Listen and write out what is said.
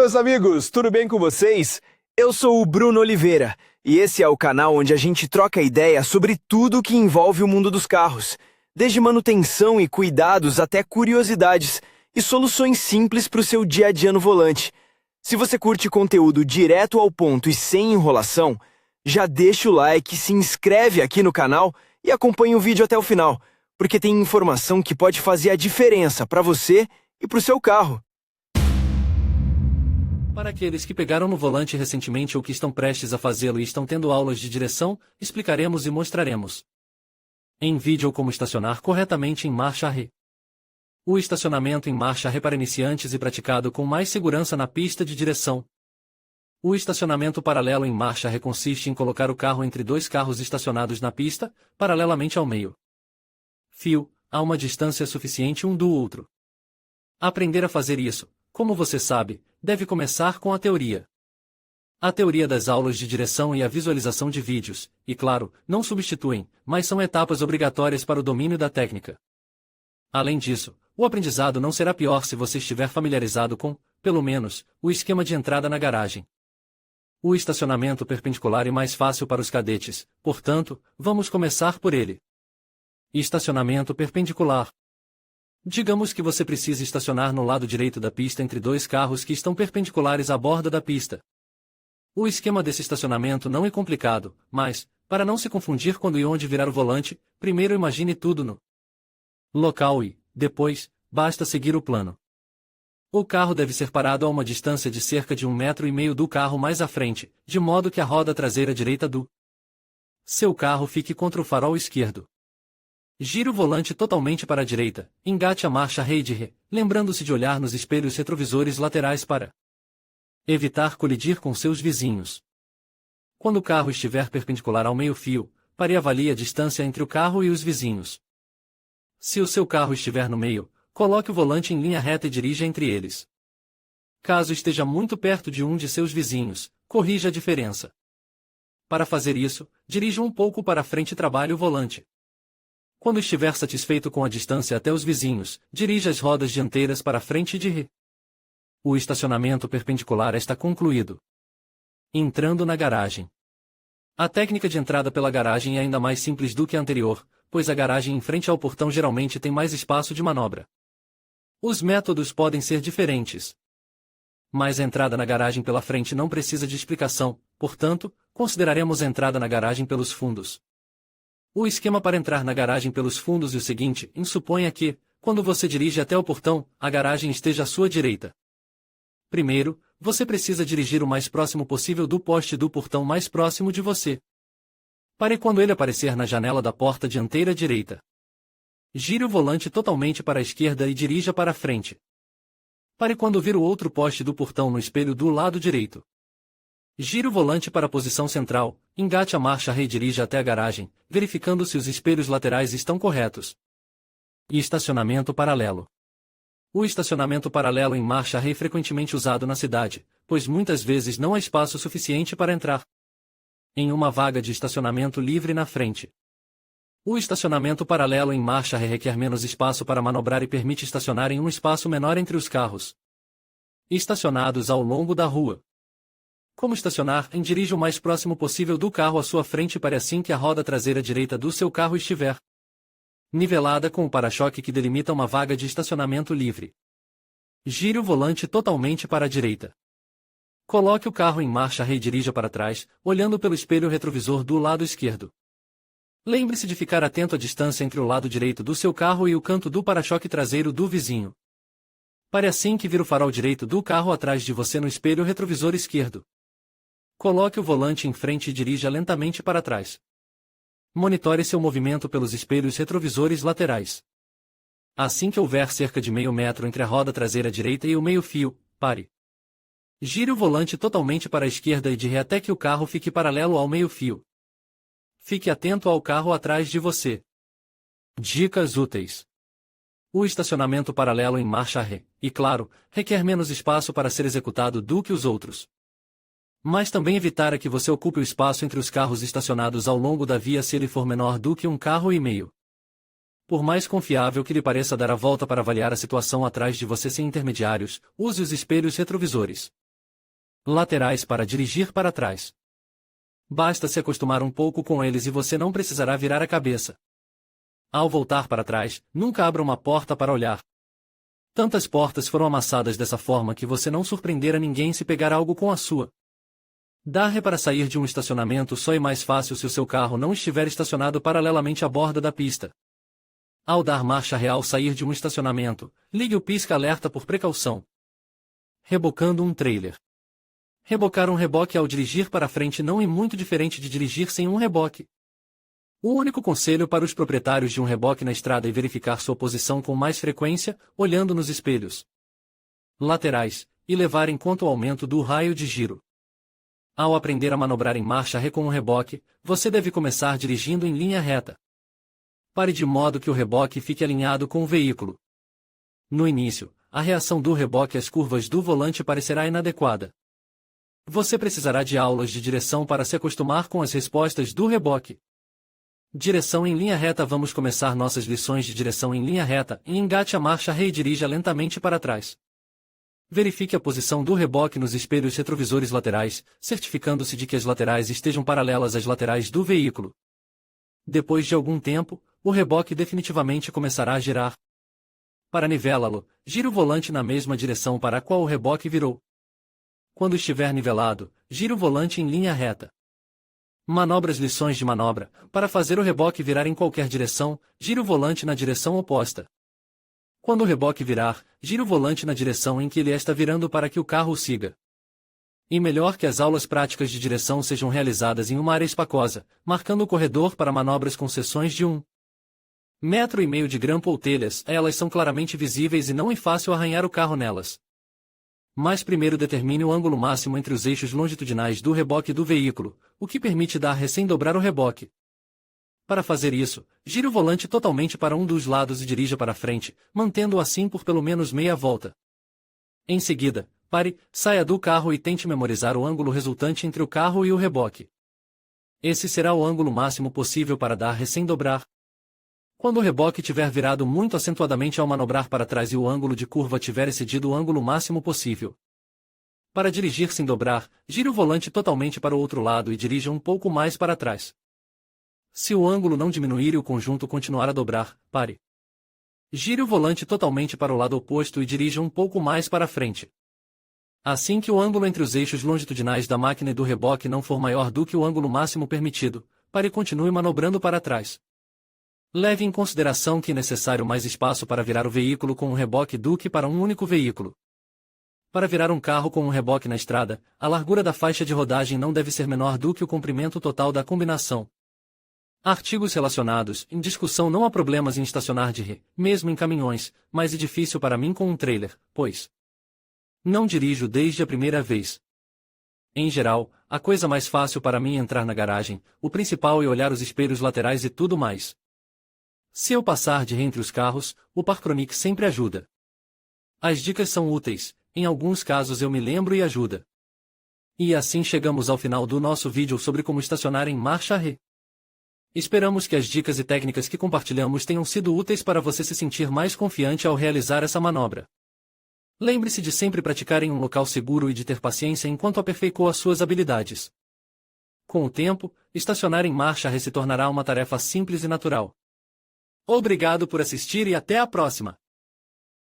meus amigos, tudo bem com vocês? Eu sou o Bruno Oliveira e esse é o canal onde a gente troca ideia sobre tudo que envolve o mundo dos carros, desde manutenção e cuidados até curiosidades e soluções simples para o seu dia a dia no volante. Se você curte conteúdo direto ao ponto e sem enrolação, já deixa o like, se inscreve aqui no canal e acompanha o vídeo até o final, porque tem informação que pode fazer a diferença para você e para o seu carro. Para aqueles que pegaram no volante recentemente ou que estão prestes a fazê-lo e estão tendo aulas de direção, explicaremos e mostraremos em vídeo como estacionar corretamente em marcha ré. O estacionamento em marcha ré para iniciantes e praticado com mais segurança na pista de direção. O estacionamento paralelo em marcha ré consiste em colocar o carro entre dois carros estacionados na pista, paralelamente ao meio-fio, a uma distância suficiente um do outro. Aprender a fazer isso, como você sabe, deve começar com a teoria. A teoria das aulas de direção e a visualização de vídeos, e claro, não substituem, mas são etapas obrigatórias para o domínio da técnica. Além disso, o aprendizado não será pior se você estiver familiarizado com, pelo menos, o esquema de entrada na garagem. O estacionamento perpendicular é mais fácil para os cadetes, portanto, vamos começar por ele. Estacionamento perpendicular. Digamos que você precisa estacionar no lado direito da pista entre dois carros que estão perpendiculares à borda da pista. O esquema desse estacionamento não é complicado, mas, para não se confundir quando e onde virar o volante, primeiro imagine tudo no local e, depois, basta seguir o plano. O carro deve ser parado a uma distância de cerca de 1,5 m do carro mais à frente, de modo que a roda traseira direita do seu carro fique contra o farol esquerdo. Gire o volante totalmente para a direita, engate a marcha ré e de ré, lembrando-se de olhar nos espelhos retrovisores laterais para evitar colidir com seus vizinhos. Quando o carro estiver perpendicular ao meio-fio, pare e avalie a distância entre o carro e os vizinhos. Se o seu carro estiver no meio, coloque o volante em linha reta e dirija entre eles. Caso esteja muito perto de um de seus vizinhos, corrija a diferença. Para fazer isso, dirija um pouco para frente e trabalhe o volante. Quando estiver satisfeito com a distância até os vizinhos, dirija as rodas dianteiras para frente e de ré. O estacionamento perpendicular está concluído. Entrando na garagem. A técnica de entrada pela garagem é ainda mais simples do que a anterior, pois a garagem em frente ao portão geralmente tem mais espaço de manobra. Os métodos podem ser diferentes, mas a entrada na garagem pela frente não precisa de explicação, portanto, consideraremos a entrada na garagem pelos fundos. O esquema para entrar na garagem pelos fundos é o seguinte: suponha que, quando você dirige até o portão, a garagem esteja à sua direita. Primeiro, você precisa dirigir o mais próximo possível do poste do portão mais próximo de você. Pare quando ele aparecer na janela da porta dianteira direita. Gire o volante totalmente para a esquerda e dirija para a frente. Pare quando vir o outro poste do portão no espelho do lado direito. Gire o volante para a posição central, engate a marcha ré e dirija até a garagem, verificando se os espelhos laterais estão corretos. E estacionamento paralelo. O estacionamento paralelo em marcha ré é frequentemente usado na cidade, pois muitas vezes não há espaço suficiente para entrar em uma vaga de estacionamento livre na frente. O estacionamento paralelo em marcha ré requer menos espaço para manobrar e permite estacionar em um espaço menor entre os carros estacionados ao longo da rua. Como estacionar? Dirija o mais próximo possível do carro à sua frente para assim que a roda traseira direita do seu carro estiver nivelada com o para-choque que delimita uma vaga de estacionamento livre. Gire o volante totalmente para a direita. Coloque o carro em marcha ré e dirija para trás, olhando pelo espelho retrovisor do lado esquerdo. Lembre-se de ficar atento à distância entre o lado direito do seu carro e o canto do para-choque traseiro do vizinho. Pare assim que vir o farol direito do carro atrás de você no espelho retrovisor esquerdo. Coloque o volante em frente e dirija lentamente para trás. Monitore seu movimento pelos espelhos retrovisores laterais. Assim que houver cerca de meio metro entre a roda traseira direita e o meio-fio, pare. Gire o volante totalmente para a esquerda e de ré até que o carro fique paralelo ao meio-fio. Fique atento ao carro atrás de você. Dicas úteis. O estacionamento paralelo em marcha ré, e claro, requer menos espaço para ser executado do que os outros. Mas também evitar que você ocupe o espaço entre os carros estacionados ao longo da via se ele for menor do que 1,5 km. Por mais confiável que lhe pareça dar a volta para avaliar a situação atrás de você sem intermediários, use os espelhos retrovisores. Laterais para dirigir para trás. Basta se acostumar um pouco com eles e você não precisará virar a cabeça. Ao voltar para trás, nunca abra uma porta para olhar. Tantas portas foram amassadas dessa forma que você não surpreendera ninguém se pegar algo com a sua. Dá ré para sair de um estacionamento só é mais fácil se o seu carro não estiver estacionado paralelamente à borda da pista. Ao dar marcha ré ao sair de um estacionamento, ligue o pisca-alerta por precaução. Rebocando um trailer. Rebocar um reboque ao dirigir para frente não é muito diferente de dirigir sem um reboque. O único conselho para os proprietários de um reboque na estrada é verificar sua posição com mais frequência, olhando nos espelhos laterais, e levar em conta o aumento do raio de giro. Ao aprender a manobrar em marcha ré com um reboque, você deve começar dirigindo em linha reta. Pare de modo que o reboque fique alinhado com o veículo. No início, a reação do reboque às curvas do volante parecerá inadequada. Você precisará de aulas de direção para se acostumar com as respostas do reboque. Direção em linha reta. Vamos começar nossas lições de direção em linha reta e engate a marcha ré e dirija lentamente para trás. Verifique a posição do reboque nos espelhos retrovisores laterais, certificando-se de que as laterais estejam paralelas às laterais do veículo. Depois de algum tempo, o reboque definitivamente começará a girar. Para nivelá-lo, gire o volante na mesma direção para a qual o reboque virou. Quando estiver nivelado, gire o volante em linha reta. Manobras. Lições de manobra. Para fazer o reboque virar em qualquer direção, gire o volante na direção oposta. Quando o reboque virar, gire o volante na direção em que ele está virando para que o carro o siga. E melhor que as aulas práticas de direção sejam realizadas em uma área espaçosa, marcando o corredor para manobras com seções de 1,5 metro de grampo ou telhas. Elas são claramente visíveis e não é fácil arranhar o carro nelas. Mas primeiro determine o ângulo máximo entre os eixos longitudinais do reboque do veículo, o que permite dar ré sem dobrar o reboque. Para fazer isso, gire o volante totalmente para um dos lados e dirija para frente, mantendo-o assim por pelo menos meia volta. Em seguida, pare, saia do carro e tente memorizar o ângulo resultante entre o carro e o reboque. Esse será o ângulo máximo possível para dar ré sem dobrar. Quando o reboque tiver virado muito acentuadamente ao manobrar para trás e o ângulo de curva tiver excedido o ângulo máximo possível. Para dirigir sem dobrar, gire o volante totalmente para o outro lado e dirija um pouco mais para trás. Se o ângulo não diminuir e o conjunto continuar a dobrar, pare. Gire o volante totalmente para o lado oposto e dirija um pouco mais para frente. Assim que o ângulo entre os eixos longitudinais da máquina e do reboque não for maior do que o ângulo máximo permitido, pare e continue manobrando para trás. Leve em consideração que é necessário mais espaço para virar o veículo com um reboque do que para um único veículo. Para virar um carro com um reboque na estrada, a largura da faixa de rodagem não deve ser menor do que o comprimento total da combinação. Artigos relacionados. Em discussão. Não há problemas em estacionar de ré, mesmo em caminhões, mas é difícil para mim com um trailer, pois não dirijo desde a primeira vez. Em geral, a coisa mais fácil para mim é entrar na garagem, o principal é olhar os espelhos laterais e tudo mais. Se eu passar de ré entre os carros, o Parkronic sempre ajuda. As dicas são úteis, em alguns casos eu me lembro e ajuda. E assim chegamos ao final do nosso vídeo sobre como estacionar em marcha ré. Esperamos que as dicas e técnicas que compartilhamos tenham sido úteis para você se sentir mais confiante ao realizar essa manobra. Lembre-se de sempre praticar em um local seguro e de ter paciência enquanto aperfeiçoa suas habilidades. Com o tempo, estacionar em marcha ré se tornará uma tarefa simples e natural. Obrigado por assistir e até a próxima!